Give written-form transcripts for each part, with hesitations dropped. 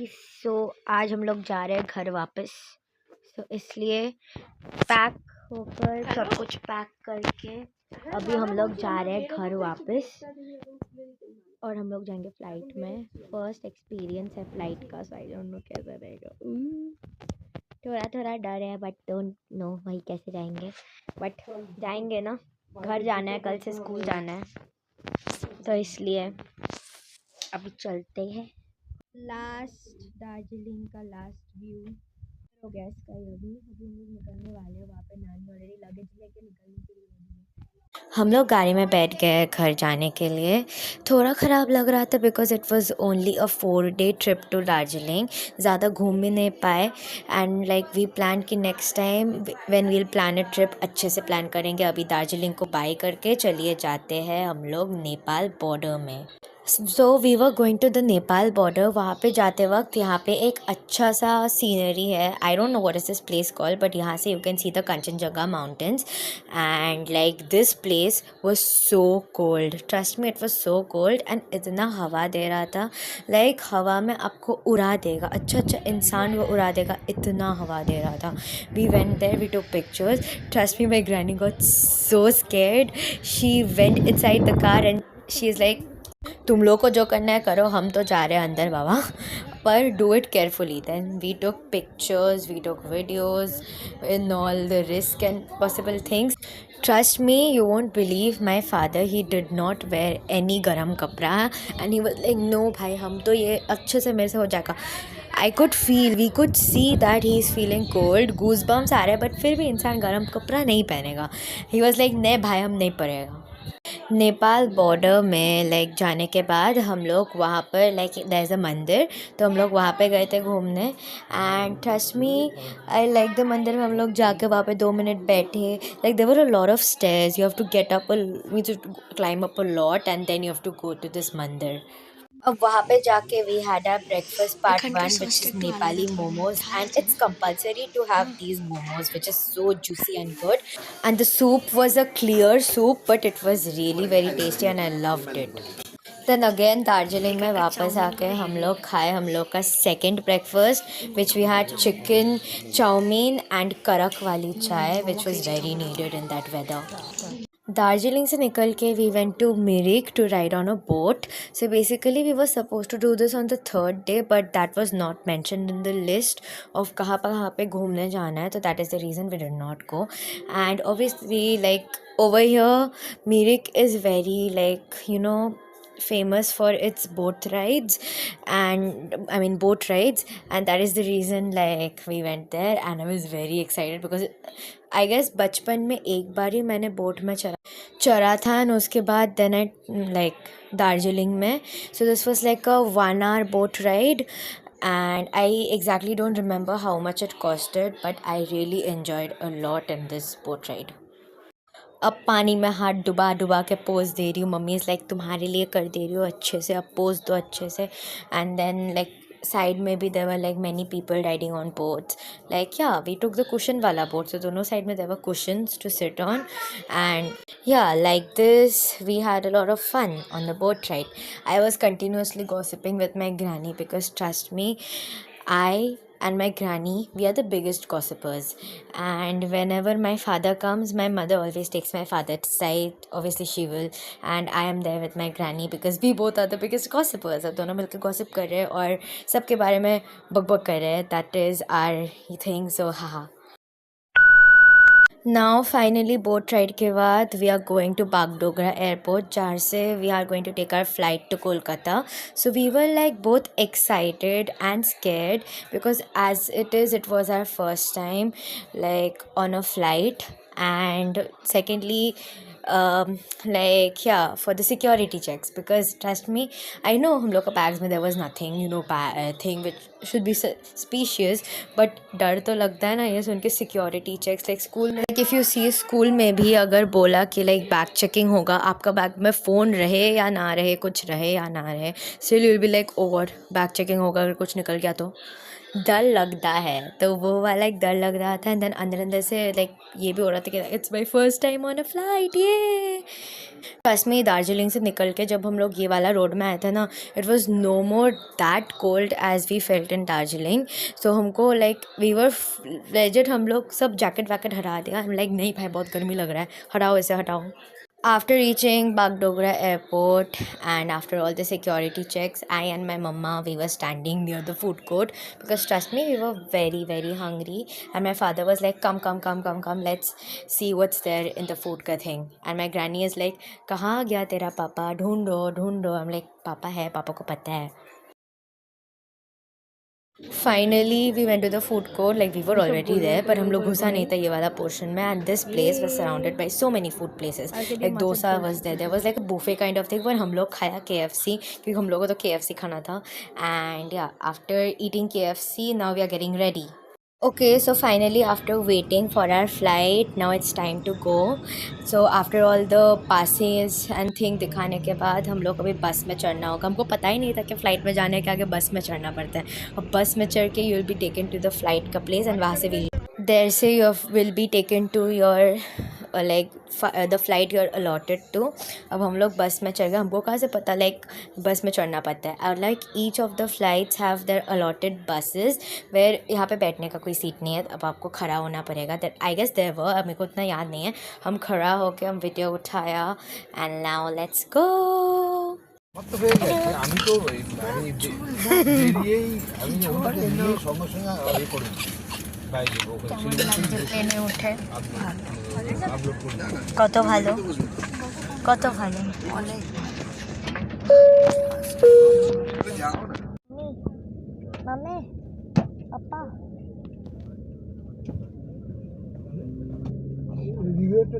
Guys, सो आज हम लोग जा रहे हैं घर वापस। इसलिए पैक होकर सब कुछ पैक करके अभी हम लोग जा रहे हैं घर वापस। और हम लोग जाएंगे फ्लाइट में। फर्स्ट एक्सपीरियंस है फ्लाइट का, सो आई डोंट नो कैसा रहेगा। थोड़ा थोड़ा डर है, बट डोंट नो वही कैसे जाएंगे, बट जाएंगे ना। घर जाना है, कल से स्कूल जाना है, तो इसलिए अभी चलते हैं। लास्ट दार्जिलिंग का लास्ट व्यू हो गया इसका। अभी हम लोग निकलने वाले हैं। वहाँ पे नानी ऑलरेडी लगेज लेके निकलने के लिए रेडी है। हम लोग गाड़ी में बैठ गए घर जाने के लिए। थोड़ा ख़राब लग रहा था because it was only a 4-day trip to Darjeeling. ज़्यादा घूम भी नहीं पाए एंड लाइक वी प्लान कि next time when we'll plan a trip अच्छे से प्लान करेंगे। अभी दार्जिलिंग को बाय करके चलिए जाते हैं हम लोग नेपाल बॉर्डर में। So we were going to the Nepal border. वहाँ पे जाते वक्त यहाँ पे एक अच्छा सा सीनरी है। I don't know what is this place called, but यहाँ से you can see the Kanchenjunga mountains and like this place was so cold. Trust me, it was so cold and इतना हवा दे रहा था, लाइक हवा में आपको उड़ा देगा। अच्छा इंसान वो उड़ा देगा, इतना हवा दे रहा था। We went there, we took pictures. Trust me, my granny got so scared. She went inside the car and she is like, तुम लोग को जो करना है करो, हम तो जा रहे हैं अंदर बाबा, पर do it carefully. Then we took pictures, we took videos in all the risk and possible things. Trust me, you won't believe my father, he did not wear any गर्म कपड़ा and he was like no भाई, हम तो ये अच्छे से मेरे से हो जाएगा। I could feel, we could see that he is feeling cold, goosebumps आ रहे हैं, बट फिर भी इंसान गर्म कपड़ा नहीं पहनेगा। ही वॉज लाइक नहीं भाई, हम नहीं पड़ेगा। नेपाल बॉर्डर में लाइक जाने के बाद हम लोग वहाँ पर लाइक देयर इज़ अ मंदिर, तो हम लोग वहाँ पे गए थे घूमने and trust me I like the मंदिर में हम लोग जाके वहाँ पे 2 मिनट बैठे। Like there were a lot of stairs, you have to get up means to climb up a lot and then you have to go to this मंदिर। अब वहाँ पे जाके we had our breakfast part 1 which is Nepali momos, and it's compulsory to have these momos which is so juicy and good, and the soup was a clear soup but it was really very tasty and I loved it. Then again Darjeeling में वापस आके हम लोग खाए हम लोग का second breakfast which we had chicken chowmein and करक वाली चाय which was very needed in that weather. Darjeeling से निकल के we went to Mirik to ride on a boat. So basically we were suppose to do this on the 3rd day, but that was not mentioned in the list of कहाँ पे घूमने जाना है, तो that is the reason we did not go. And obviously like over here Mirik is very like famous for its boat rides, and I mean boat rides, and that is the reason like we went there and I was very excited because I guess बचपन में एक बार ही मैंने boat में चढ़ा था and उसके बाद then I like Darjeeling में, so this was like a 1-hour boat ride and I exactly don't remember how much it costed, but I really enjoyed a lot in this boat ride. अब पानी में हाथ डुबा डुबा के पोज दे रही हूँ। मम्मी इज़ लाइक तुम्हारे लिए कर दे रही हूँ अच्छे से, अब पोज दो अच्छे से। एंड देन लाइक साइड में भी there were like many people riding on boats, like या वी टुक द कुशन वाला बोट, so दोनों साइड में there were cushions to sit on and yeah, like this we had a lot of fun on the boat ride. I was continuously gossiping with my granny because trust me, I and my granny, we are the biggest gossipers, and whenever my father comes, my mother always takes my father's side, obviously she will, and I am there with my granny because we both are the biggest gossipers. अब दोनों मिलकर gossip कर रहे हैं और सबके बारे में बक कर रहे हैं, that is our thing, so haha. Now finally boat ride के बाद we are going to Bagdogra airport, जहाँ से we are going to take our flight to Kolkata. So we were like both excited and scared because as it was our first time like on a flight, and secondly like yeah, for the security checks because trust me, I know हम लोग का bags में there was nothing thing which should be suspicious, but डर तो लगता है ना ये सुन के security checks like स्कूल में, like if you see school में भी अगर बोला कि like बैग चेकिंग होगा, आपका बैग में फ़ोन रहे या ना रहे, कुछ रहे या ना रहे, still you'll be like oh god bag checking होगा अगर कुछ निकल गया तो, डर लगता है, तो वो वाला एक डर लग रहा था एंड देन अंदर से लाइक ये भी हो रहा था कि it's my first time on a flight ये। फर्स्ट में दार्जिलिंग से निकल के जब हम लोग ये वाला रोड में आए थे ना, it was no more that cold as we felt in Darjeeling. So हमको लाइक वी वर लेजिट, हम लोग सब जैकेट वैकेट हटा दिया। हम लाइक नहीं भाई बहुत गर्मी लग रहा है, हटाओ इसे हटाओ। After reaching Bagdogra airport and after all the security checks, I and my mama, we were standing near the food court because trust me, we were very, very hungry. And my father was like, come, let's see what's there in the food ka thing. And my granny is like, कहाँ गया तेरा पापा, ढूंढो. I'm like, पापा है, पापा को पता है. Finally we went to the food court, like we were already there, पर हम लोग घुसा नहीं था ये वाला पोर्शन में. And this place was surrounded by so many food places, like dosa was there was like a buffet kind of thing. पर हम लोग खाया KFC क्योंकि हम लोगों को तो KFC खाना था. And yeah, after eating KFC, now we are getting ready. Okay, so finally after waiting for our flight, now it's time to go. So after all the passes and thing दिखाने के बाद हम लोग अभी बस में चढ़ना होगा. हमको पता ही नहीं था कि फ़्लाइट में जाने के आगे बस में चढ़ना पड़ता है. और बस में चढ़ के you will be taken to the flight का प्लेस एंड वहाँ से देर से you will be taken to your like the flight you are allotted to. अब हम लोग बस में चढ़ गए. हमको कहाँ से पता लाइक बस में चढ़ना पड़ता है. और like each of the flights have their allotted buses where यहाँ पे बैठने का कोई सीट नहीं है. अब आपको खड़ा होना पड़ेगा. That I guess there were, अब मेरे को उतना याद नहीं है. हम खड़ा होकर हम वीडियो उठाया एंड नाउ लेट्स गो. আমি তো বেরিয়েই আমি সঙ্গে সঙ্গে করি প্লেনে উঠে কত ভালো অনেক. মাম্মি পাপা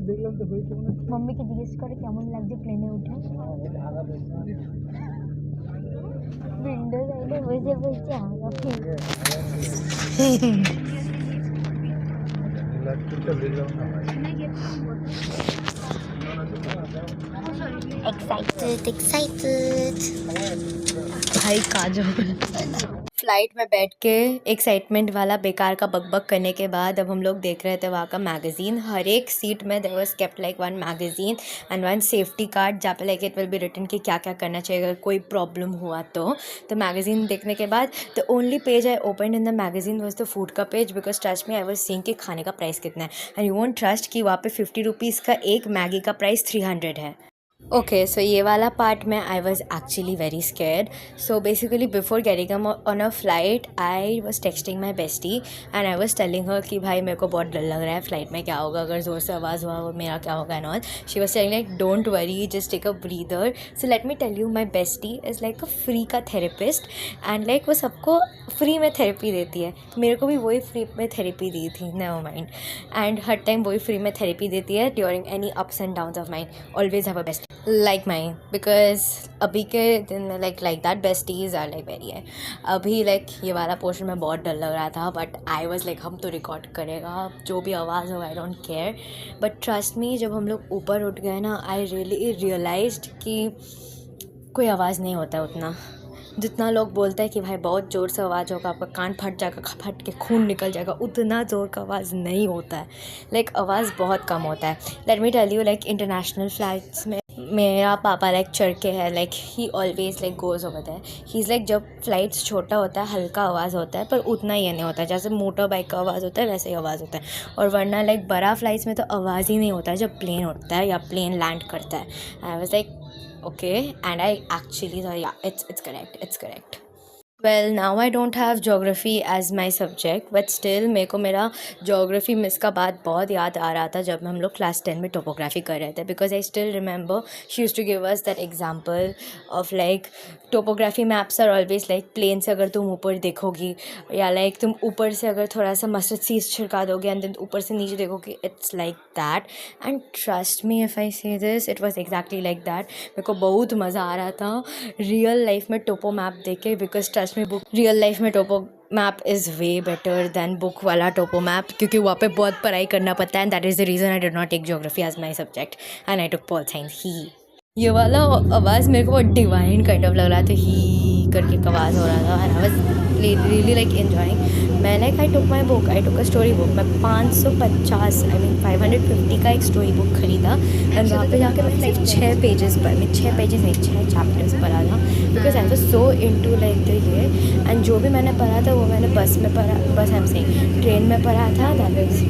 দেখলাম তো মম্মিকে জিজ্ঞেস করে কেমন লাগছে প্লেনে উঠে. উইন্ডো সাইডে বসে বসে excited भाई काजल. फ्लाइट में बैठ के एक्साइटमेंट वाला बेकार का बकबक करने के बाद अब हम लोग देख रहे थे वहाँ का मैगज़ीन. हर एक सीट में there was kept like one magazine and one safety card जहाँ पे like it will be written कि क्या क्या करना चाहिए अगर कोई प्रॉब्लम हुआ तो मैगज़ीन देखने के बाद the only page I open in the magazine was the food का पेज बिकॉज ट्रस्ट में आई वाज सीइंग कि खाने का प्राइस कितना है. एंड यू वोंट ट्रस्ट कि वहाँ पे 50 रुपीज़ का एक मैगी का प्राइस 300 है. Okay, so ये वाला part में I was actually very scared. So basically before getting on a flight, I was texting my bestie and I was telling her कि भाई मेरे को बहुत डर लग रहा है फ्लाइट में क्या होगा, अगर ज़ोर से आवाज़ हुआ मेरा क्या होगा and all. She was telling like don't worry, just take a breather. So let me tell you, my bestie is like a free का therapist and like वो सबको फ्री में थेरेपी देती है. मेरे को भी वही फ्री में थेरेपी दी थी, never mind. And her time वही फ्री में थेरेपी देती है during any ups and downs of mine. Always have a bestie like mine because अभी के दिन में like that besties are like very है. अभी like ये वाला पोर्शन में बहुत डर लग रहा था but I was like हम तो रिकॉर्ड करेगा जो भी आवाज़ हो, I don't care. But trust me, जब हम लोग ऊपर उठ गए ना, I really realized कि कोई आवाज़ नहीं होता उतना जितना लोग बोलते हैं कि भाई बहुत ज़ोर से आवाज़ होगा, आपका कान फट जाएगा, फट के खून निकल जाएगा. उतना ज़ोर का आवाज़ नहीं होता है. लाइक आवाज़ बहुत कम होता है. Let me tell you, like international flights में मेरा पापा लाइक चढ़ के है, like he always like goes over there. He is like जब फ्लाइट्स छोटा होता है हल्का आवाज़ होता है पर उतना ही नहीं होता है. जैसे मोटर बाइक का आवाज़ होता है वैसे ही आवाज़ होता है. और वरना लाइक बड़ा फ्लाइट्स में तो आवाज़ ही नहीं होता है जब प्लेन उठता है या प्लेन लैंड करता है. I was like okay, and I actually thought yeah, it's correct. Well, now I don't have geography as my subject, but still मेरे को मेरा geography मिस का बात बहुत याद आ रहा था जब हम लोग क्लास 10 में टोपोग्राफी कर रहे थे. because I still remember she used to give us that example of like topography maps are always like plane से अगर तुम ऊपर देखोगी या लाइक तुम ऊपर से अगर थोड़ा सा मस्टर्ड सीड्स छिड़का दोगे एंड देन ऊपर से नीचे देखोगे, it's like that. And trust me if I say this, it was exactly like that. मेरे को बहुत मज़ा आ रहा था रियल लाइफ में टोपो मैप देख के because trust me, book real life में topo map is way better than book वाला टोपो मैप क्योंकि वहाँ पे बहुत पढ़ाई करना पड़ता है. And that is the reason I did not take geography as my subject and I took pol science. ही ये वाला आवाज़ मेरे को बहुत डिवाइन काइंड ऑफ लग रहा था. ही करके आवाज़ हो रहा था. And I was really like enjoying. मैं like I took a story book. मैं 550 I mean 550 का एक स्टोरी बुक खरीदा और वहाँ पे जाकर मैंने सिर्फ 6 पेजेस नहीं 6 चैप्टर्स पढ़ा था because I was so into like the ये एंड जो भी मैंने पढ़ा था वो मैंने बस में पढ़ा, बस आई एम सेइंग ट्रेन में पढ़ा था, that is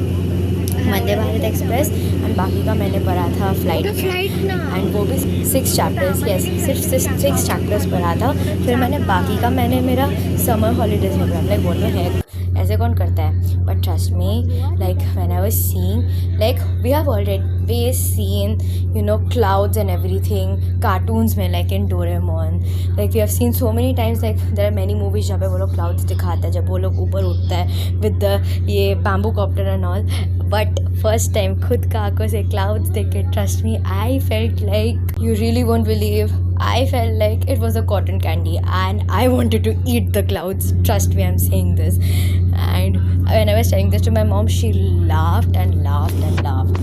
Vande Bharat express, and बाकी का मैंने पढ़ा था फ्लाइट एंड वो भी 6 चैप्टर्स, यस सिर्फ 6 चैप्टर्स पढ़ा था. फिर मैंने बाकी का मैंने मेरा समर हॉलीडेज़ में पढ़ा. लाइक बोलो है ऐसे कौन करता है, but trust me like when I was seeing like we have already seen you know clouds and everything cartoons में like in Doraemon, like we have seen so many times like there are many movies जहाँ पे वो लोग clouds दिखाता है जब वो लोग ऊपर उठता है विद द ये bamboo copter and all. But first time खुद का आंखों से क्लाउड्स देख के trust me I felt like you really won't believe, I felt like it was a cotton candy and I wanted to eat the clouds. Trust me, I'm saying this. And when I was telling this to my mom, she laughed and laughed and laughed.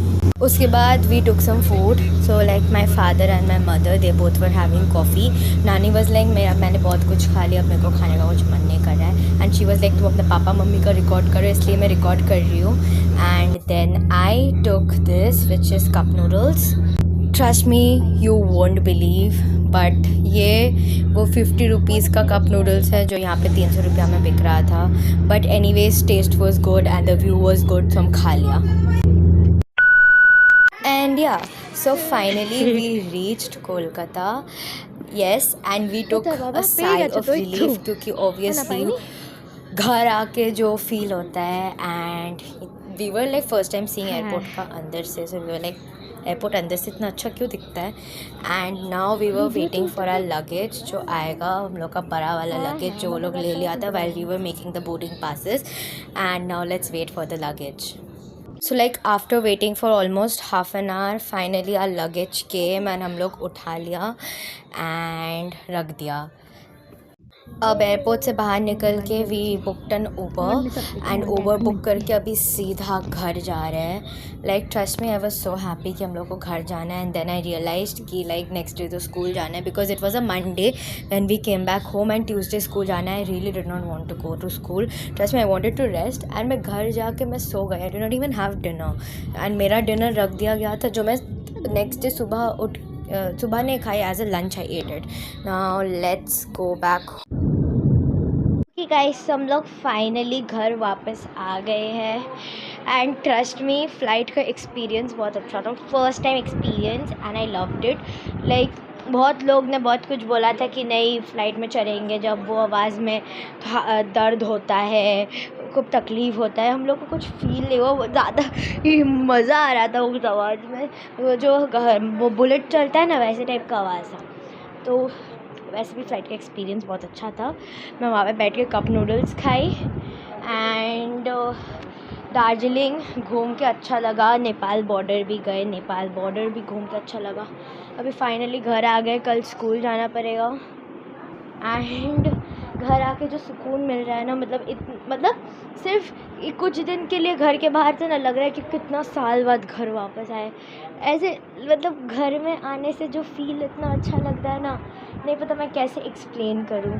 उसके बाद we took some food. So like my father and my mother, they both were having coffee. नानी was like मैंने बहुत कुछ खा लिया, अब मेरे को खाने का कुछ मन नहीं कर रहा है. And she was like तुम अपने पापा मम्मी का रिकॉर्ड करो, इसलिए मैं रिकॉर्ड कर रही हूँ. And then I took this which is cup noodles. Trust me, you won't believe. But ये वो 50 रुपीज़ का कप नूडल्स है जो यहाँ पे 300 रुपया में बिक रहा था. But anyways taste was good and the view was good, तो हम खा लिया. And yeah so finally we reached Kolkata, yes, and we took a sigh of relief क्योंकि ऑब्वियसली घर आके जो फील होता है. And we were like first time seeing airport का अंदर से, so we were like airport अंदर से इतना अच्छा क्यों दिखता है. And now we were waiting for our luggage जो आएगा, हम लोग का बड़ा वाला लगेज जो वो लोग ले लिया था while we were making the boarding passes. And now let's wait for the luggage. So like after waiting for almost half an hour finally our luggage came and हम लोग उठा लिया एंड रख दिया. अब एयरपोर्ट से बाहर निकल के we booked an Uber and Uber book करके अभी सीधा घर जा रहे हैं. Like trust me I was so happy कि हम लोग को घर जाना है. एंड देन आई रियलाइज्ड कि लाइक नेक्स्ट डे तो स्कूल जाना है because it was a Monday when we came back home and Tuesday school जाना है. I really did not want to go to school. Trust me I wanted to rest and मैं घर जाके मैं सो गई. I did not even have dinner and मेरा dinner रख दिया गया था जो मैं नेक्स्ट डे सुबह नहीं खाई. As a lunch I ate it. Now let's go back. Guys हम लोग फाइनली घर वापस आ गए हैं एंड ट्रस्ट मी फ़्लाइट का एक्सपीरियंस बहुत अच्छा था. First time experience and I loved it. Like बहुत लोग ने बहुत कुछ बोला था कि नहीं फ़्लाइट में चढ़ेंगे जब वो आवाज़ में दर्द होता है, खूब तकलीफ़ होता है. हम लोग को कुछ फील नहीं हुआ, वो ज़्यादा ही मज़ा आ रहा था उस आवाज़ में. वो जो वो बुलेट चलता है ना वैसे टाइप का आवाज़ था. तो वैसे भी फ़्लाइट का एक्सपीरियंस बहुत अच्छा था. मैं वहाँ पे बैठ के कप नूडल्स खाई एंड दार्जिलिंग घूम के अच्छा लगा. नेपाल बॉर्डर भी गए, नेपाल बॉर्डर भी घूम के अच्छा लगा. अभी फाइनली घर आ गए, कल स्कूल जाना पड़ेगा. एंड घर आके जो सुकून मिल रहा है ना, मतलब सिर्फ कुछ दिन के लिए घर के बाहर से ना लग रहा है कि कितना साल बाद घर वापस आए. ऐसे मतलब घर में आने से जो फील इतना अच्छा लगता है ना, नहीं पता मैं कैसे एक्सप्लेन करूँ.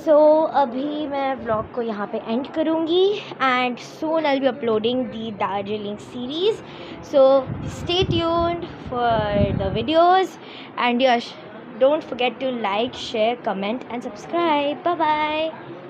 सो अभी मैं व्लॉग को यहाँ पे एंड करूँगी and soon I will be uploading the Darjeeling series. So stay tuned for the videos and Yash don't forget to like, share, comment and subscribe. Bye bye.